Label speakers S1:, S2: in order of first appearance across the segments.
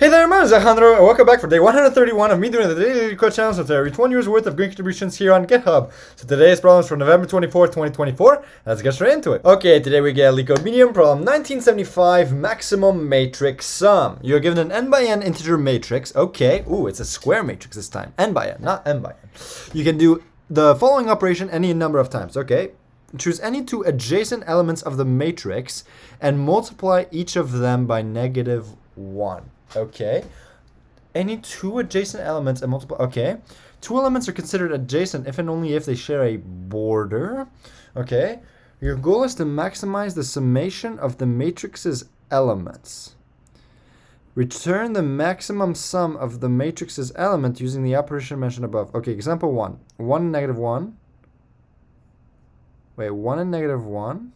S1: Hey there, my name is Alejandro, and welcome back for day 131 of me doing the Daily LeetCode challenge. So today I reached 1 year's worth of green contributions here on GitHub. So today's problem is for November 24th, 2024. Let's get straight into it. Okay, today we get LeetCode medium problem 1975 maximum matrix sum. You're given an n by n integer matrix. Okay, ooh, it's a square matrix this time. N by n, not m by n. You can do the following operation any number of times. Okay. Choose any two adjacent elements of the matrix and multiply each of them by -1. Okay. Any two adjacent elements and multiply. Okay. Two elements are considered adjacent if and only if they share a border. Okay. Your goal is to maximize the summation of the matrix's elements. Return the maximum sum of the matrix's element using the operation mentioned above. Okay, example 1. 1 and -1. Wait, 1 and -1?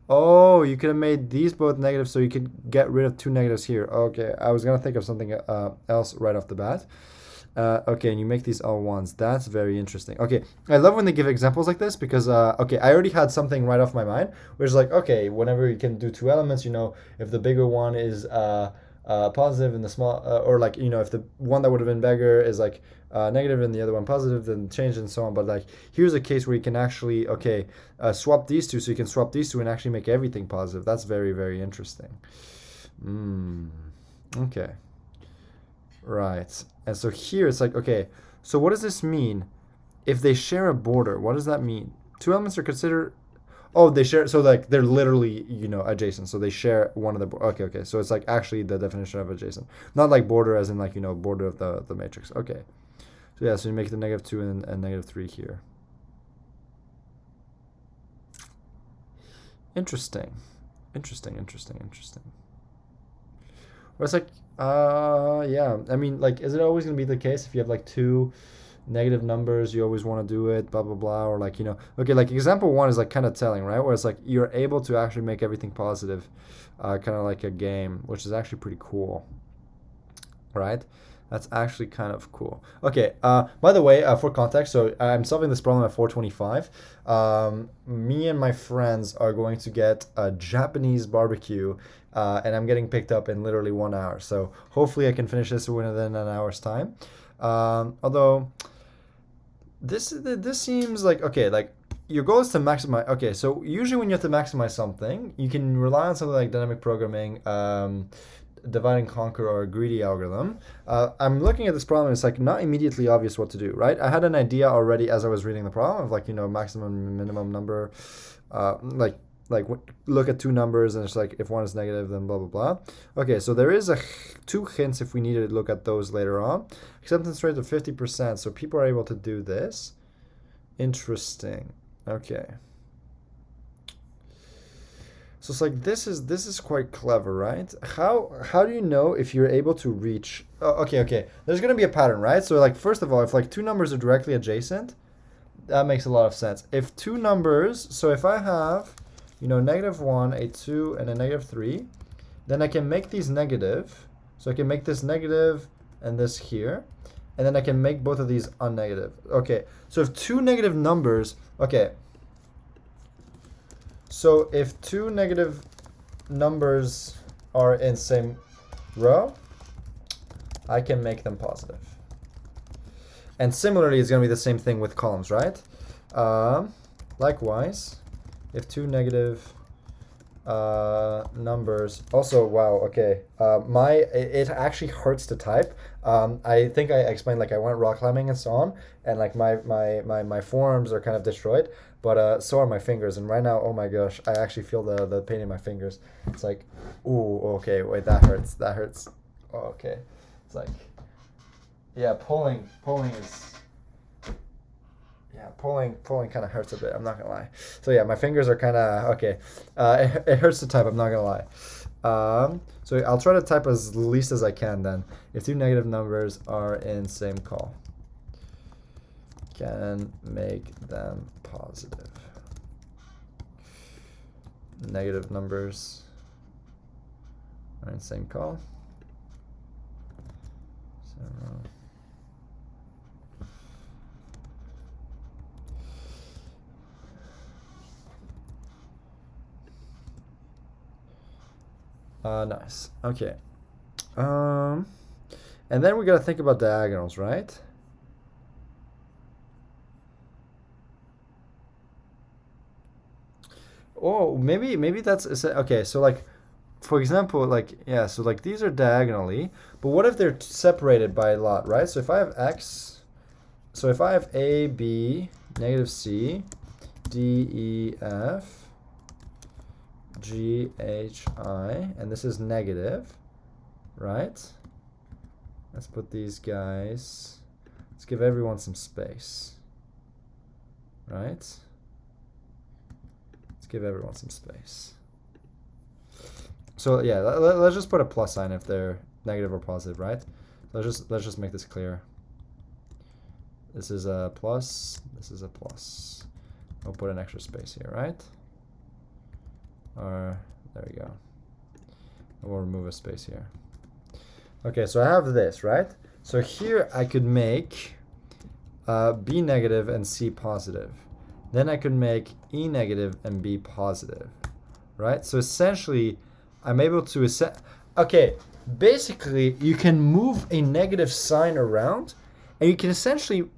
S1: Oh, you could have made these both negative so you could get rid of two negatives here. Okay, I was going to think of something else right off the bat. Okay, and you make these all ones. That's very interesting. Okay, I love when they give examples like this because, okay, I already had something right off my mind, which is like, okay, whenever you can do two elements, you know, if the bigger one is positive and the small, or like, you know, if the one that would have been bigger is like negative and the other one positive, then change and so on. But like, here's a case where you can actually, okay, swap these two, so you can swap these two and actually make everything positive. That's very, very interesting. Okay. Right. And so here it's like, okay, so what does this mean? If they share a border, what does that mean? Two elements are considered, oh, they share, so like they're literally, you know, adjacent. So they share one of the, okay. So it's like actually the definition of adjacent. Not like border as in like, you know, border of the matrix. Okay. So yeah, so you make the -2 and -3 here. Interesting. Or it's like, yeah, I mean, like, is it always going to be the case if you have like two negative numbers, you always want to do it, blah, blah, blah, or like, you know, okay, like example 1 is like kind of telling, right? Where it's like you're able to actually make everything positive, kind of like a game, which is actually pretty cool, right? That's actually kind of cool. Okay, by the way, for context, so I'm solving this problem at 4:25. Me and my friends are going to get a Japanese barbecue, and I'm getting picked up in literally 1 hour. So hopefully I can finish this within an hour's time. Although this seems like, okay, like your goal is to maximize. Okay, so usually when you have to maximize something, you can rely on something like dynamic programming, divide and conquer, or a greedy algorithm. I'm looking at this problem, it's like not immediately obvious what to do, right? I had an idea already as I was reading the problem of like, you know, maximum and minimum number, like look at two numbers and it's like if one is negative then blah blah blah. Okay, so there is two hints if we need to look at those later on. Acceptance rate of 50%, so people are able to do this. Interesting. Okay. So it's like this is quite clever, right? How do you know if you're able to reach? Oh, okay. There's gonna be a pattern, right? So like first of all, if like two numbers are directly adjacent, that makes a lot of sense. If two numbers, so if I have, you know, -1, a 2, and a -3, then I can make these negative. So I can make this negative and this here, and then I can make both of these unnegative. Okay. So if two negative numbers, okay. So if two negative numbers are in same row, I can make them positive. And similarly, it's going to be the same thing with columns, right? Likewise, if two negative numbers, also, wow, okay. It actually hurts to type. I think I explained, like I went rock climbing and so on, and like my forearms are kind of destroyed, but so are my fingers. And right now, oh my gosh, I actually feel the pain in my fingers. It's like, ooh, okay, wait, that hurts. Oh, okay. It's like, yeah, pulling is, yeah, pulling kind of hurts a bit. I'm not gonna lie. So yeah, my fingers are kind of okay. It hurts to type. I'm not gonna lie. So I'll try to type as least as I can then. If two negative numbers are in same call, can make them positive. Negative numbers are in same call. Nice. Okay. And then we got to think about diagonals, right? Oh, maybe that's okay. So like, for example, like yeah, so like these are diagonally, but what if they're separated by a lot, right? So if I have x, so if I have a, b, negative c, d, e, f, g, h, I, and this is negative, right? Let's put these guys, let's give everyone some space, right? Let's give everyone some space. So yeah, let's just put a plus sign if they're negative or positive, right? Let's just make this clear. This is a plus, this is a plus. We'll put an extra space here, right? Or there we go. And we'll remove a space here. Okay, so I have this, right? So here I could make b negative and c positive. Then I could make e negative and b positive, right? So essentially, I'm able to okay, basically you can move a negative sign around, and you can essentially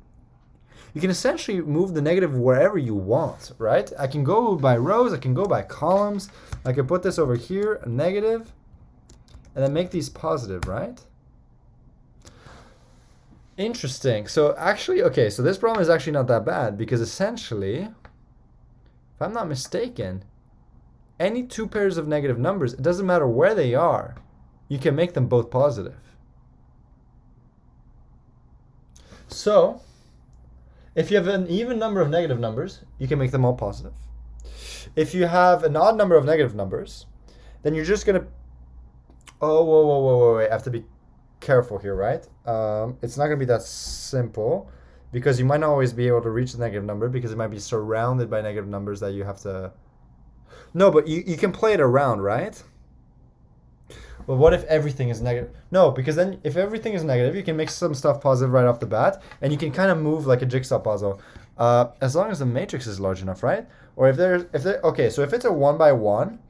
S1: move the negative wherever you want, right? I can go by rows, I can go by columns. I can put this over here, a negative, and then make these positive, right? Interesting. So actually, okay, so this problem is actually not that bad, because essentially, if I'm not mistaken, any two pairs of negative numbers, it doesn't matter where they are, you can make them both positive. So if you have an even number of negative numbers, you can make them all positive. If you have an odd number of negative numbers, then you're just gonna, oh, whoa, I have to be careful here, right? It's not gonna be that simple, because you might not always be able to reach the negative number, because it might be surrounded by negative numbers that you have to. No, but you can play it around, right? Well, what if everything is negative? No, because then if everything is negative, you can make some stuff positive right off the bat, and you can kind of move like a jigsaw puzzle, as long as the matrix is large enough, right? Or if there, okay, so if it's a 1 by 1,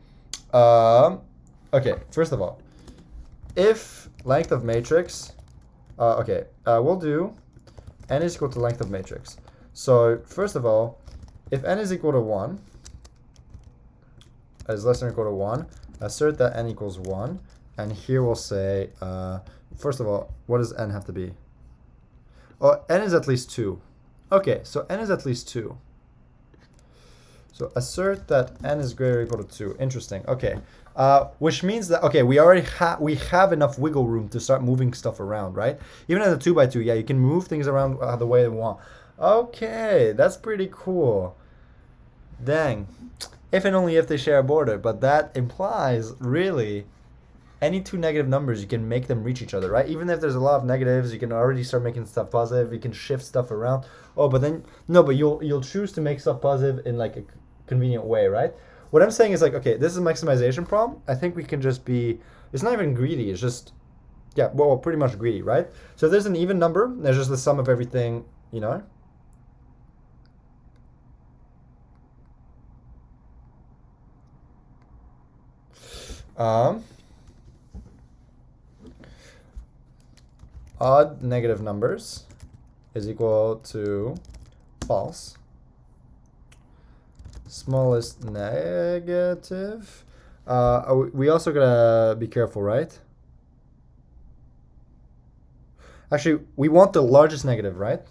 S1: okay, first of all, if length of matrix, okay, we'll do n is equal to length of matrix. So first of all, if n is equal to 1, is less than or equal to 1, assert that n equals 1, and here we'll say, first of all, what does n have to be? Oh, n is at least 2. Okay, so n is at least 2. So assert that n is greater or equal to 2. Interesting. Okay, which means that, okay, we already have enough wiggle room to start moving stuff around, right? Even at a 2 by 2, yeah, you can move things around the way you want. Okay, that's pretty cool. Dang. If and only if they share a border, but that implies really any two negative numbers, you can make them reach each other, right? Even if there's a lot of negatives, you can already start making stuff positive. You can shift stuff around. Oh, but then no, but you'll choose to make stuff positive in like a convenient way, right? What I'm saying is like, okay, this is a maximization problem. I think we can just be, it's not even greedy, it's just, yeah, well, pretty much greedy, right? So if there's an even number, there's just the sum of everything, you know? Odd negative numbers is equal to false. Smallest negative. We also gotta be careful, right? Actually, we want the largest negative, right?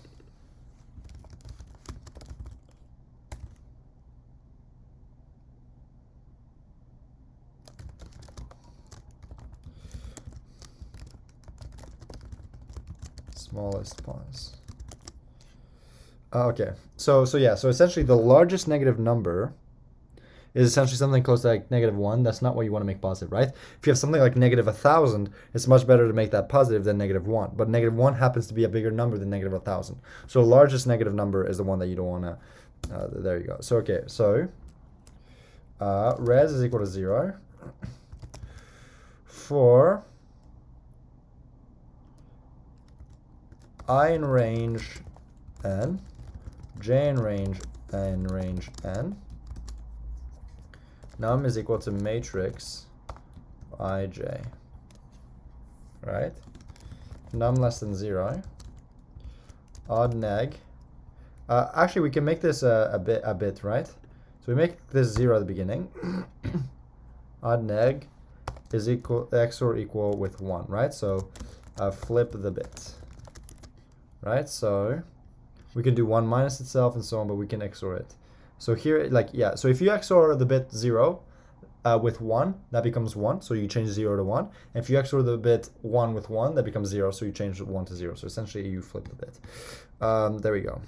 S1: Smallest pause. Okay, so yeah, so essentially the largest negative number is essentially something close to like -1. That's not what you want to make positive, right? If you have something like -1,000, it's much better to make that positive than -1. But -1 happens to be a bigger number than -1,000. So the largest negative number is the one that you don't want to. There you go. So okay, so res is equal to 0 for I in range n, j in range n, num is equal to matrix ij. right? Num less than 0. Odd neg. Actually, we can make this a bit, right? So we make this 0 at the beginning. Odd neg is equal XOR equal with 1, right? So flip the bit, right? So we can do 1 minus itself and so on, but we can XOR it. So here, like, yeah, so if you XOR the bit 0 with 1, that becomes 1, so you change 0 to 1. And if you XOR the bit 1 with 1, that becomes 0, so you change 1 to 0. So essentially, you flip the bit. There we go.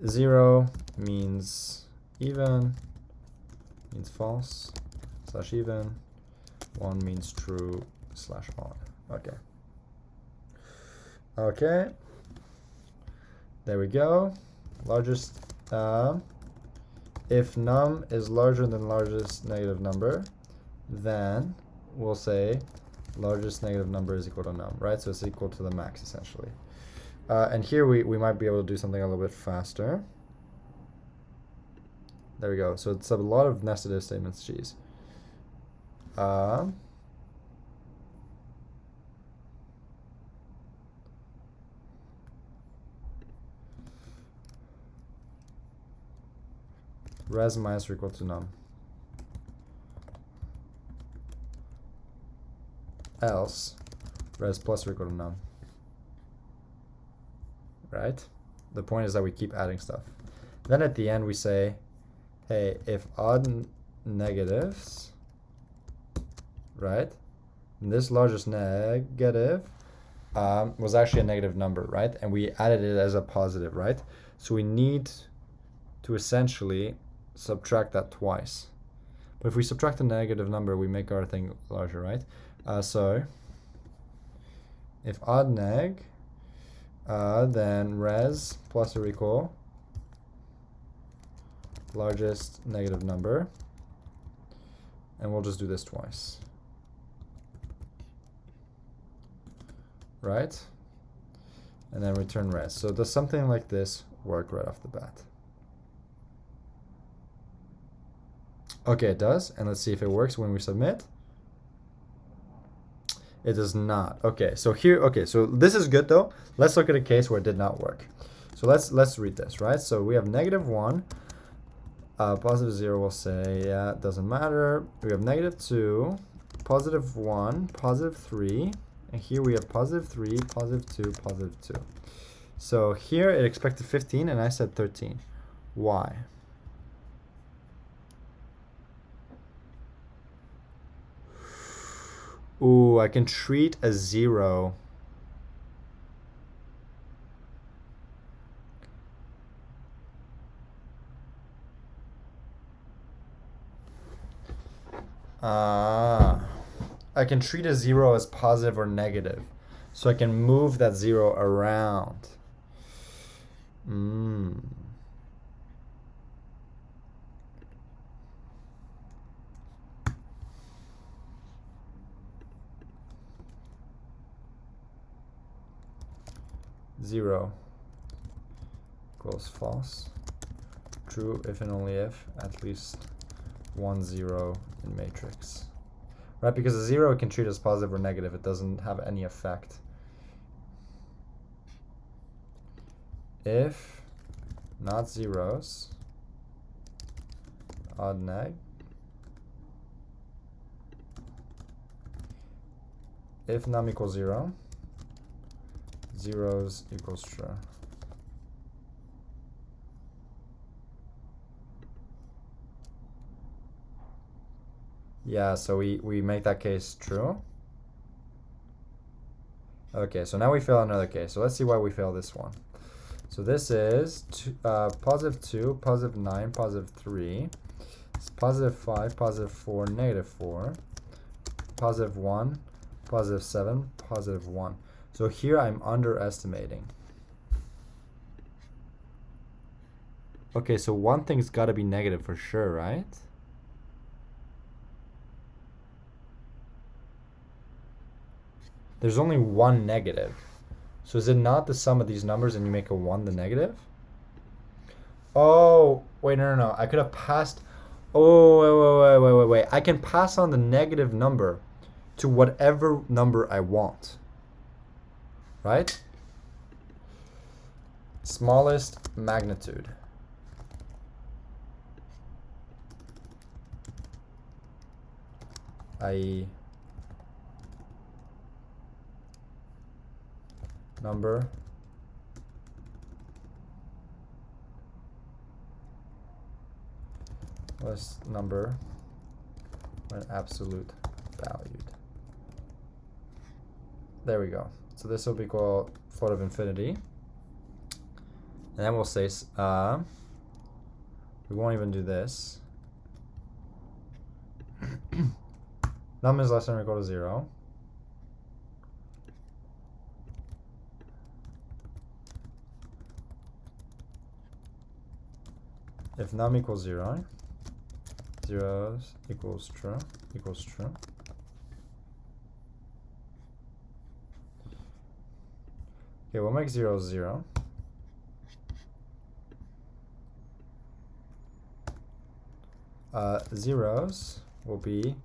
S1: 0 means even, means false, / even. 1 means true / odd. Okay. Okay. There we go. Largest, if num is larger than largest negative number, then we'll say largest negative number is equal to num, right? So it's equal to the max, essentially. And here we might be able to do something a little bit faster. There we go. So it's a lot of nested if statements, geez. Res minus or equal to num. Else, res plus or equal to num. Right? The point is that we keep adding stuff. Then at the end we say, hey, if odd negatives, right? And this largest negative was actually a negative number, right? And we added it as a positive, right? So we need to essentially subtract that twice. But if we subtract a negative number, we make our thing larger, right? So if odd neg, then res plus or equal largest negative number, and we'll just do this twice, right? And then return res. So does something like this work right off the bat? Okay, it does, and let's see if it works when we submit. It does not. Okay, so here, okay, so this is good though. Let's look at a case where it did not work. So let's read this, right? So we have -1, +0, we'll say, yeah, it doesn't matter. We have -2, +1, +3, and here we have +3, +2, +2. So here it expected 15, and I said 13. Why? Ooh, I can treat a 0. I can treat a 0 as positive or negative. So I can move that 0 around. Zero equals false. True if and only if at least 1 0 in matrix. Right, because a 0 can treat as positive or negative. It doesn't have any effect. If not zeros, odd neg. If num equals 0, zeros equals true. Yeah, so we make that case true. Okay, so now we fail another case. So let's see why we fail this one. So this is +2, +9, +3, +5, +4, -4, +1, +7, +1. So here I'm underestimating. Okay, so one thing's got to be negative for sure, right? There's only one negative. So is it not the sum of these numbers and you make a 1 the negative? Oh, wait, no. I could have passed. Oh, wait. I can pass on the negative number to whatever number I want, right? Smallest magnitude. I.e. number less number when absolute valued. There we go. So this will be called float of infinity. And then we'll say, we won't even do this. Num is less than or equal to 0. If num equals 0, 0 equals true, equals true. Okay, we'll make 0 0. Zeros will be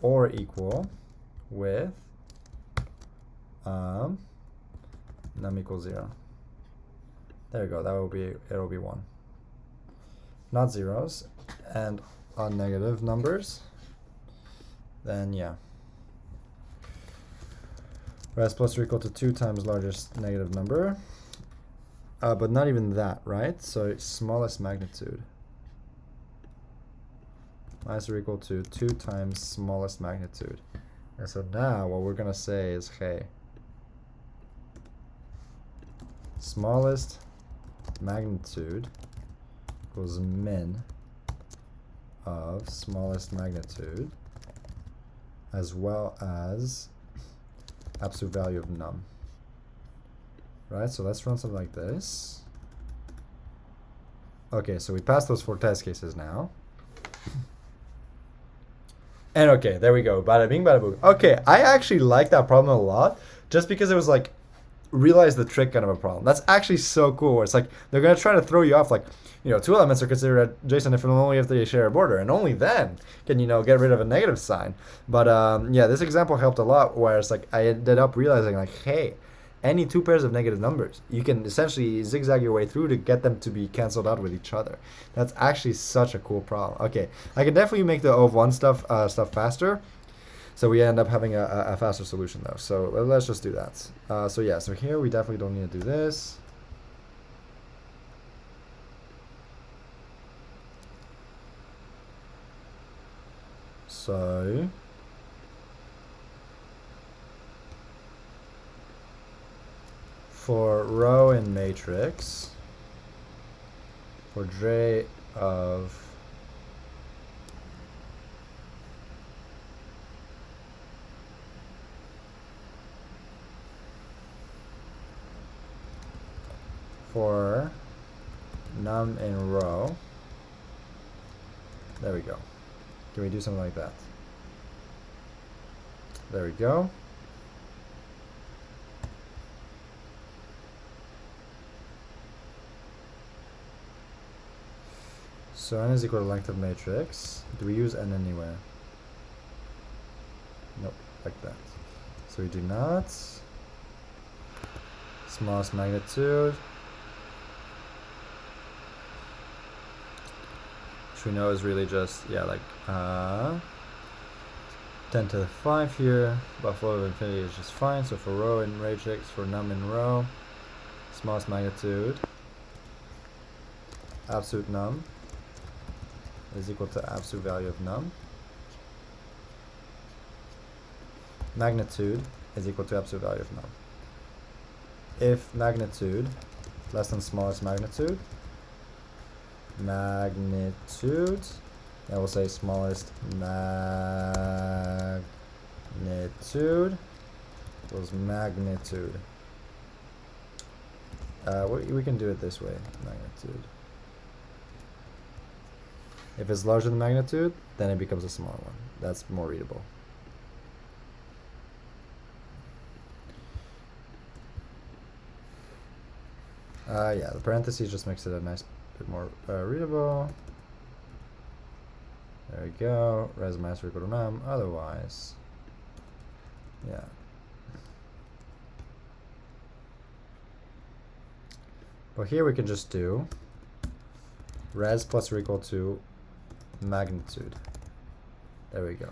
S1: or equal with num equals 0. There you go. That will be, it'll be 1. Not zeros. And on negative numbers, then yeah. Whereas plus or equal to 2 times largest negative number. But not even that, right? So smallest magnitude. Minus or equal to 2 times smallest magnitude. And so now what we're going to say is, hey, smallest magnitude equals min of smallest magnitude as well as absolute value of num. Right, so let's run something like this. Okay, so we passed those 4 test cases now. And okay, there we go. Bada bing, bada boom. Okay, I actually like that problem a lot just because it was like, realize the trick kind of a problem. That's actually so cool. Where it's like, they're going to try to throw you off like, you know, 2 elements are considered adjacent if only if they share a border. And only then can, you know, get rid of a negative sign. But yeah, this example helped a lot where it's like, I ended up realizing like, hey, any 2 pairs of negative numbers, you can essentially zigzag your way through to get them to be canceled out with each other. That's actually such a cool problem. Okay, I can definitely make the O of 1 stuff faster. So we end up having a faster solution though. So let's just do that. So yeah, so here we definitely don't need to do this. So for row in matrix, for J of for num in row, there we go. Can we do something like that? There we go. So n is equal to length of matrix. Do we use n anywhere? Nope, like that. So we do not. Smallest magnitude. Which we know is really just, yeah, like 10 to the 5 here. But float of infinity is just fine. So for row in matrix, for num in row, smallest magnitude, absolute num is equal to absolute value of num. Magnitude is equal to absolute value of num. If magnitude less than smallest magnitude, I will say smallest magnitude equals magnitude. We can do it this way, magnitude. If it's larger than magnitude, then it becomes a smaller one. That's more readable. Yeah, the parentheses just makes it a nice bit more readable. There we go. Res minus or equal to num. Otherwise, Yeah. But here we can just do res plus or equal to magnitude. There we go.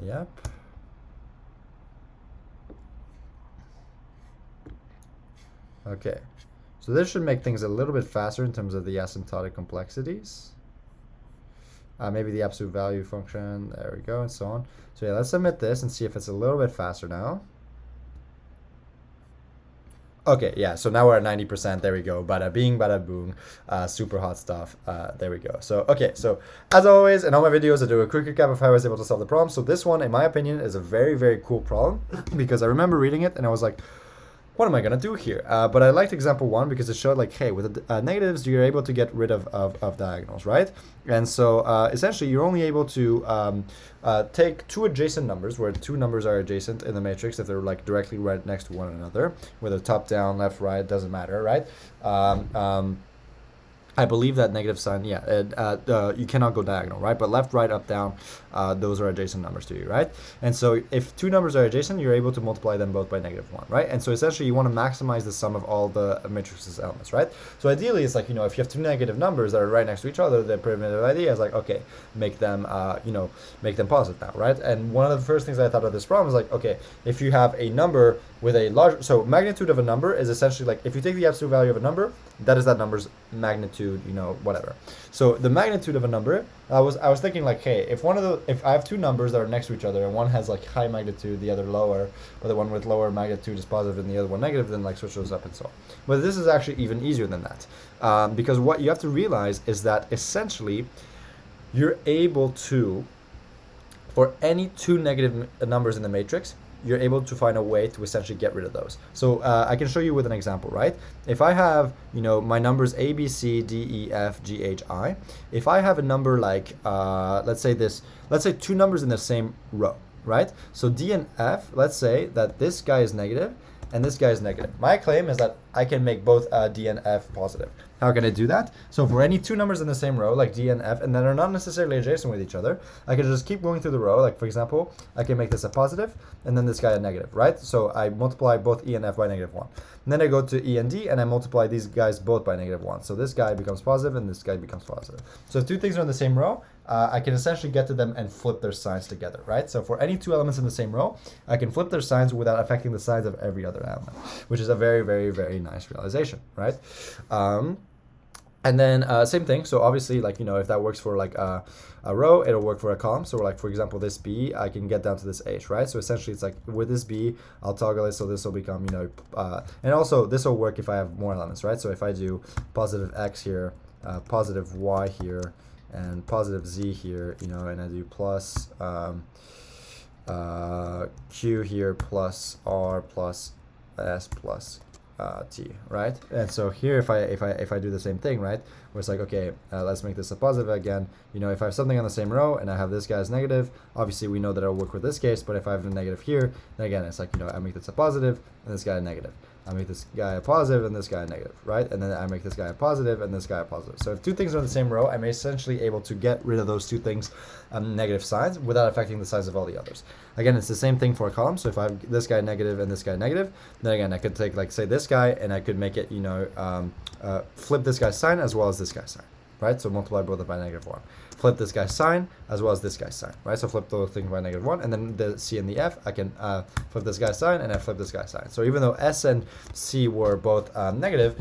S1: Yep. Okay. So this should make things a little bit faster in terms of the asymptotic complexities. Maybe the absolute value function, there we go, and so on. So yeah, let's submit this and see if it's a little bit faster now. Okay, yeah, so now we're at 90%, there we go, bada bing, bada boom, super hot stuff, there we go. So, okay, so as always, in all my videos, I do a quick recap of how I was able to solve the problem. So this one, in my opinion, is a very, very cool problem because I remember reading it and I was like, what am I going to do here? But I liked example 1 because it showed like, hey, with the negatives, you're able to get rid of diagonals, right? And so essentially, you're only able to take two adjacent numbers, where two numbers are adjacent in the matrix if they're like directly right next to one another, whether top, down, left, right, doesn't matter, right? I believe that negative sign, yeah, you cannot go diagonal, right? But left, right, up, down, those are adjacent numbers to you, right? And so if two numbers are adjacent, you're able to multiply them both by -1, right? And so essentially you want to maximize the sum of all the matrix's elements, right? So ideally it's like, you know, if you have two negative numbers that are right next to each other, the primitive idea is like, okay, make them, you know, make them positive now, right? And one of the first things I thought of this problem is like, okay, if you have a number with a large, so magnitude of a number is essentially like, if you take the absolute value of a number, that is that number's magnitude, you know, whatever. So the magnitude of a number, I was thinking like, hey, if I have two numbers that are next to each other and one has like high magnitude, the other lower, but the one with lower magnitude is positive and the other one negative, then like switch those up and so on. But this is actually even easier than that, because what you have to realize is that essentially you're able to, for any two negative numbers in the matrix, you're able to find a way to essentially get rid of those. So I can show you with an example, right? If I have, you know, my numbers A, B, C, D, E, F, G, H, I, if I have a number like, let's say two numbers in the same row, right? So D and F, let's say that this guy is negative and this guy is negative. My claim is that I can make both D and F positive. How can I do that? So for any two numbers in the same row, like D and F, and that are not necessarily adjacent with each other, I can just keep going through the row. Like for example, I can make this a positive, and then this guy a negative, right? So I multiply both E and F by -1. And then I go to E and D, and I multiply these guys both by -1. So this guy becomes positive, and this guy becomes positive. So if two things are in the same row, I can essentially get to them and flip their signs together, right? So for any two elements in the same row, I can flip their signs without affecting the signs of every other element, which is a very, very, very nice realization, right? And then same thing. So obviously, like, you know, if that works for like a row, it'll work for a column. So like, for example, this B, I can get down to this H, right? So essentially it's like with this B, I'll toggle it. So this will become, you know, and also this will work if I have more elements, right? So if I do positive X here, positive Y here, and positive Z here, you know, and I do plus Q here, plus R, plus S, plus T, right? And so here, if I do the same thing, right, where it's like, okay, let's make this a positive again. You know, if I have something on the same row and I have this guy as negative, obviously we know that it'll work with this case. But if I have a negative here, then again, it's like, you know, I make this a positive and this guy a negative. I make this guy a positive and this guy a negative, right? And then I make this guy a positive and this guy a positive. So if two things are in the same row, I'm essentially able to get rid of those two things, negative signs, without affecting the size of all the others. Again, it's the same thing for a column. So if I have this guy negative and this guy negative, then again, I could take, like, say this guy, and I could make it, you know, flip this guy's sign as well as this guy's sign, right? So multiply both by -1. Flip this guy's sign as well as this guy's sign, right? So flip those things by -1, and then the C and the F, I can flip this guy's sign and I flip this guy's sign. So even though S and C were both negative,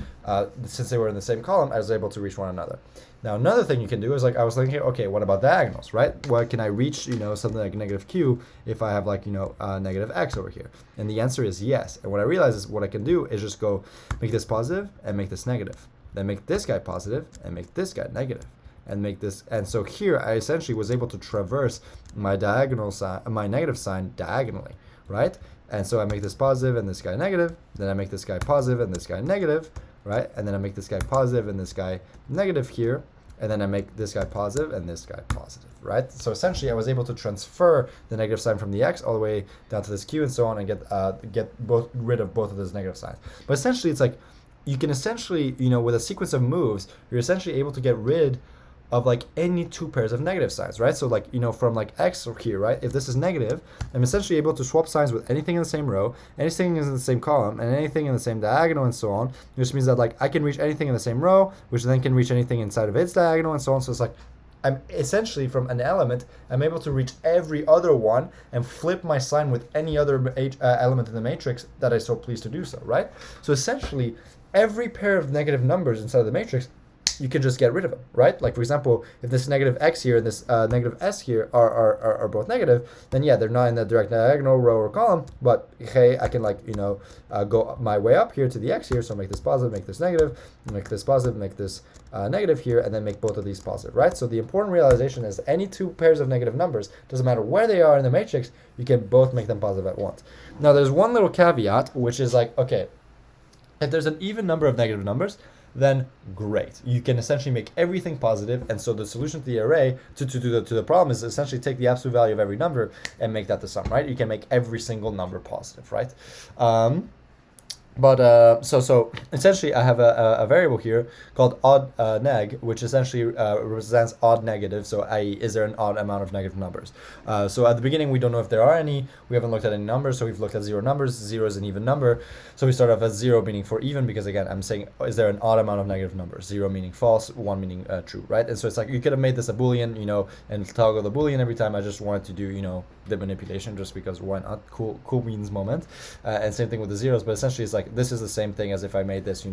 S1: since they were in the same column, I was able to reach one another. Now another thing you can do is, like, I was thinking, okay, what about diagonals, right? Well, can I reach, you know, something like -Q if I have, like, you know, -X over here? And the answer is yes. And what I realized is what I can do is just go make this positive and make this negative, then make this guy positive and make this guy negative, and make this. And so here I essentially was able to traverse my diagonal sign, my negative sign, diagonally, right? And so I make this positive and this guy negative, then I make this guy positive and this guy negative, right? And then I make this guy positive and this guy negative here, and then I make this guy positive and this guy positive, right? So essentially I was able to transfer the negative sign from the X all the way down to this Q and so on, and get rid of both of those negative signs. But essentially it's like, you can essentially, with a sequence of moves, you're essentially able to get rid of like any two pairs of negative signs, right? So like, from like X here, right? If this is negative, I'm essentially able to swap signs with anything in the same row, anything in the same column, and anything in the same diagonal and so on, which means that like I can reach anything in the same row, which then can reach anything inside of its diagonal and so on. So it's like, I'm essentially from an element, I'm able to reach every other one and flip my sign with any other element in the matrix that I so please to do so, right? So essentially, every pair of negative numbers inside of the matrix, you can just get rid of them, right? Like for example, if this negative x here and this negative s here are both negative, then yeah, they're not in the direct diagonal row or column, but hey, I can like, go my way up here to the x here, so make this positive, make this negative, make this positive, make this negative here, and then make both of these positive, right? So the important realization is any two pairs of negative numbers, doesn't matter where they are in the matrix, you can both make them positive at once. Now there's one little caveat, which is like, okay, if there's an even number of negative numbers, then great. You can essentially make everything positive, and so the solution to the array, to the problem, is essentially take the absolute value of every number and make that the sum, right? You can make every single number positive, right? So essentially I have a variable here called odd neg, which essentially represents odd negative, so i.e. is there an odd amount of negative numbers. So at the beginning we don't know if there are any, we haven't looked at any numbers, so we've looked at zero numbers. Zero is an even number, so we start off as 0 meaning for even, because again I'm saying is there an odd amount of negative numbers, 0 meaning false, 1 meaning true, right? And so it's like you could have made this a boolean, and toggle the boolean every time. I just wanted to do the manipulation just because why not, cool beans moment. And same thing with the zeros, but essentially it's like this is the same thing as if I made this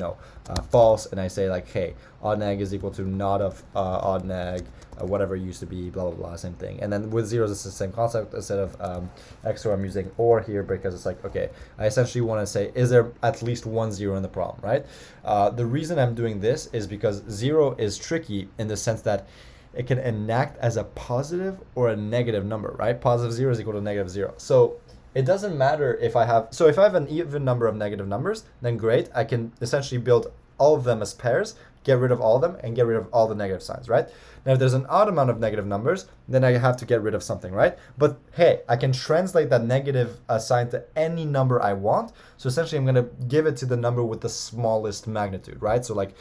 S1: false, and I say like, hey, odd neg is equal to not of odd neg, whatever it used to be, blah blah blah, same thing. And then with zeros it's the same concept. Instead of XOR, I'm using OR here because it's like, okay, I essentially want to say is there at least one zero in the problem, right? The reason I'm doing this is because zero is tricky in the sense that it can enact as a positive or a negative number, right? Positive 0 is equal to negative 0. So it doesn't matter if I have, so if I have an even number of negative numbers, then great, I can essentially build all of them as pairs, get rid of all of them, and get rid of all the negative signs, right? Now, if there's an odd amount of negative numbers, then I have to get rid of something, right? But hey, I can translate that negative sign to any number I want. So essentially, I'm going to give it to the number with the smallest magnitude, right? So like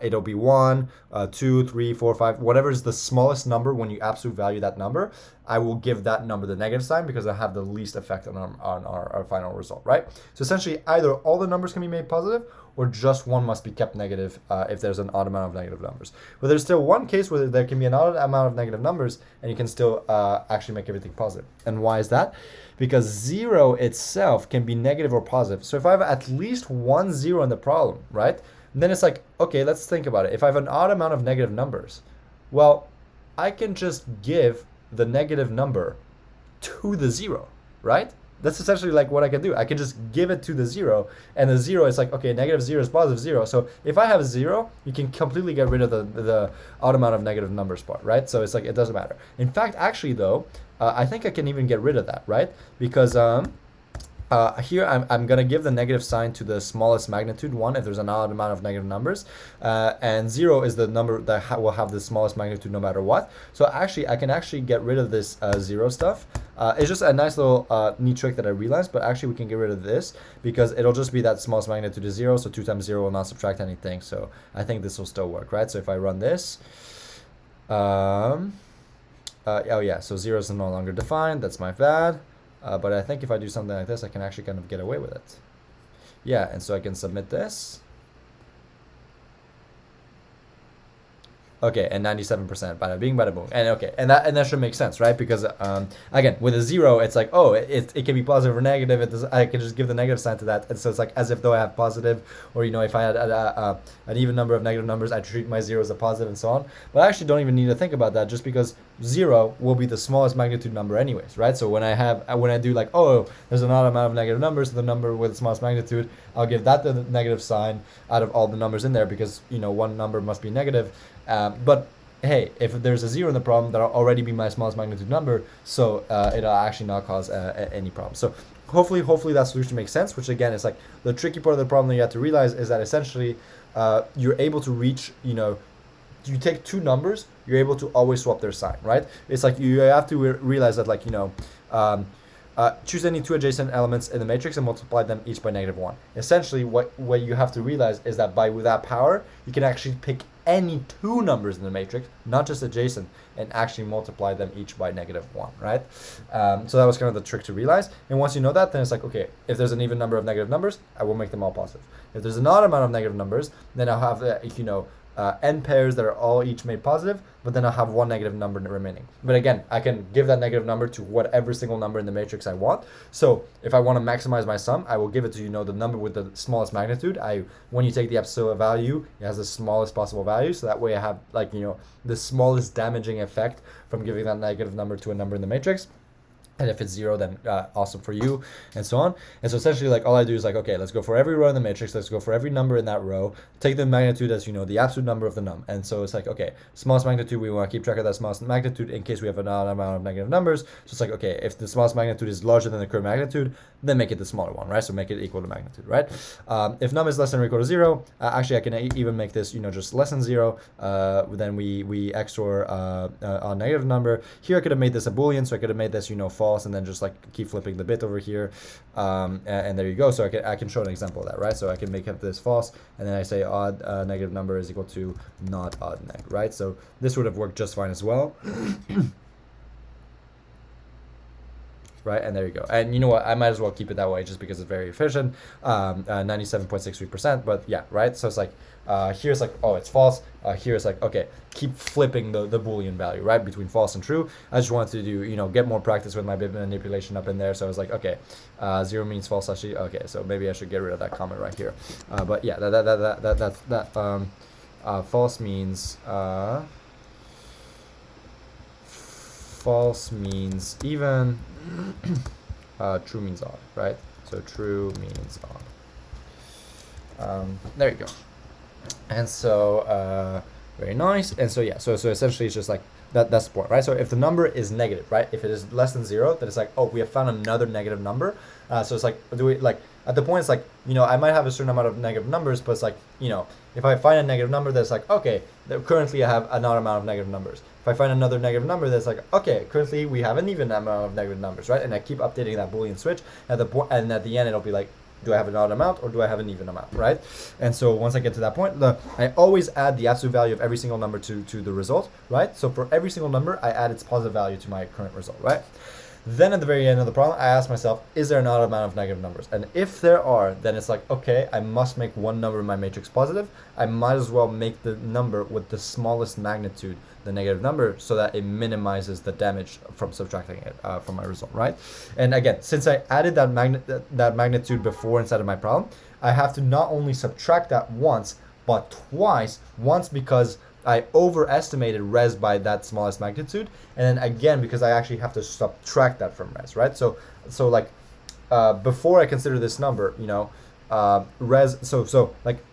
S1: it'll be 1, 2, 3, 4, 5, whatever is the smallest number when you absolute value that number, I will give that number the negative sign because I have the least effect on our final result, right? So essentially, either all the numbers can be made positive or just one must be kept negative if there's an odd amount of negative numbers. But there's still one case where there can be an odd amount of negative numbers and you can still actually make everything positive. And why is that? Because 0 itself can be negative or positive. So if I have at least one 0 in the problem, right? Then it's like, okay, let's think about it. If I have an odd amount of negative numbers, well, I can just give the negative number to the 0, right? That's essentially like what I can do. I can just give it to the 0, and the 0 is like, okay, negative 0 is positive 0. So if I have 0, you can completely get rid of the odd amount of negative numbers part, right? So it's like, it doesn't matter. In fact, actually though, I think I can even get rid of that, right? Because here I'm going to give the negative sign to the smallest magnitude 1 if there's an odd amount of negative numbers, and 0 is the number that will have the smallest magnitude no matter what. So actually I can actually get rid of this 0 stuff. It's just a nice little neat trick that I realized, but actually we can get rid of this because it'll just be that smallest magnitude is 0, so 2 times 0 will not subtract anything. So I think this will still work, right? So if I run this, oh yeah, so 0 is no longer defined, that's my bad. But I think if I do something like this, I can actually kind of get away with it. Yeah, and so I can submit this. Okay, and 97%, bada bing, bada boom. And okay, and that should make sense, right? Because again, with a 0, it's like, oh, it can be positive or negative. It does, I can just give the negative sign to that, and so it's like as if though I have positive, or if I had an even number of negative numbers, I treat my 0 as a positive and so on. But I actually don't even need to think about that, just because 0 will be the smallest magnitude number anyways, right? So when I do like, oh, there's an odd amount of negative numbers, so the number with the smallest magnitude, I'll give that the negative sign out of all the numbers in there, because one number must be negative. But hey, if there's a 0 in the problem, that'll already be my smallest magnitude number, so it'll actually not cause any problem. So hopefully that solution makes sense, which again is like the tricky part of the problem that you have to realize is that essentially you're able to reach, you take two numbers, you're able to always swap their sign, right? It's like you have to realize that, like, choose any two adjacent elements in the matrix and multiply them each by -1. Essentially, what you have to realize is that with that power, you can actually pick any two numbers in the matrix, not just adjacent, and actually multiply them each by -1, right? So that was kind of the trick to realize. And once you know that, then it's like, okay, if there's an even number of negative numbers, I will make them all positive. If there's an odd amount of negative numbers, then I'll have, n pairs that are all each made positive, but then I'll have one negative number remaining. But again, I can give that negative number to whatever single number in the matrix I want. So if I want to maximize my sum, I will give it to, the number with the smallest magnitude. When you take the absolute value, it has the smallest possible value. So that way I have the smallest damaging effect from giving that negative number to a number in the matrix. And if it's 0, then awesome for you, and so on. And so essentially, all I do is okay, let's go for every row in the matrix. Let's go for every number in that row. Take the magnitude as, the absolute number of the num. And so it's okay, smallest magnitude, we want to keep track of that smallest magnitude in case we have an odd amount of negative numbers. So it's okay, if the smallest magnitude is larger than the current magnitude, then make it the smaller one, right? So make it equal to magnitude, right? If num is less than or equal to 0, actually I can even make this, just less than 0. Then we XOR a negative number. Here I could have made this a Boolean, so I could have made this, false, and then just keep flipping the bit over here, and there you go. So I can show an example of that, right? So I can make this false, and then I say odd negative number is equal to not odd neg, right? So this would have worked just fine as well. Right, and there you go. And you know what, I might as well keep it that way just because it's very efficient, 97.63%. But yeah, right, so it's here's oh, it's false. Here it's okay, keep flipping the Boolean value, right, between false and true. I just wanted to do, get more practice with my bit manipulation up in there. So I was okay, 0 means false actually. Okay, so maybe I should get rid of that comment right here. But yeah, false means false means even, true means odd, right? So true means odd. There you go. And so very nice. And so yeah, so essentially it's just that's the point, right? So if the number is negative, right, if it is less than 0, then it's oh, we have found another negative number. So it's do we at the point it's I might have a certain amount of negative numbers, but it's if I find a negative number that's okay, currently I have an odd amount of negative numbers. If I find another negative number that's okay, currently we have an even amount of negative numbers, right? And I keep updating that Boolean switch at the point, and at the end it'll be do I have an odd amount or do I have an even amount, right? And so once I get to that point, I always add the absolute value of every single number to the result, right? So for every single number, I add its positive value to my current result, right? Then at the very end of the problem, I ask myself, is there an odd amount of negative numbers? And if there are, then it's okay, I must make one number in my matrix positive. I might as well make the number with the smallest magnitude the negative number, so that it minimizes the damage from subtracting it from my result, right? And again, since I added that magnitude before inside of my problem, I have to not only subtract that once, but twice. Once because I overestimated res by that smallest magnitude, and then again because I actually have to subtract that from res, right? So before I consider this number, res, so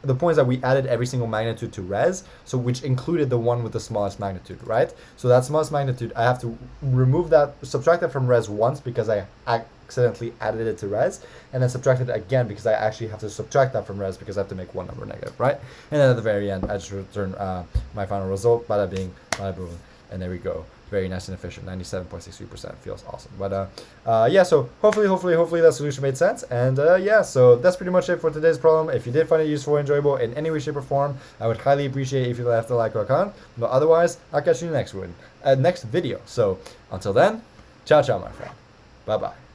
S1: the point is that we added every single magnitude to res, so which included the one with the smallest magnitude, right? So that smallest magnitude, I have to subtract that from res once because I accidentally added it to res, and then subtract it again because I actually have to subtract that from res because I have to make one number negative, right? And then at the very end, I just return my final result, bada bing, bada boom, and there we go. Very nice and efficient, 97.63%, feels awesome. But yeah, so hopefully that solution made sense. And yeah, so that's pretty much it for today's problem. If you did find it useful or enjoyable in any way, shape, or form, I would highly appreciate if you left a like or a comment. But otherwise, I'll catch you in the next video. So until then, ciao, ciao, my friend. Bye-bye.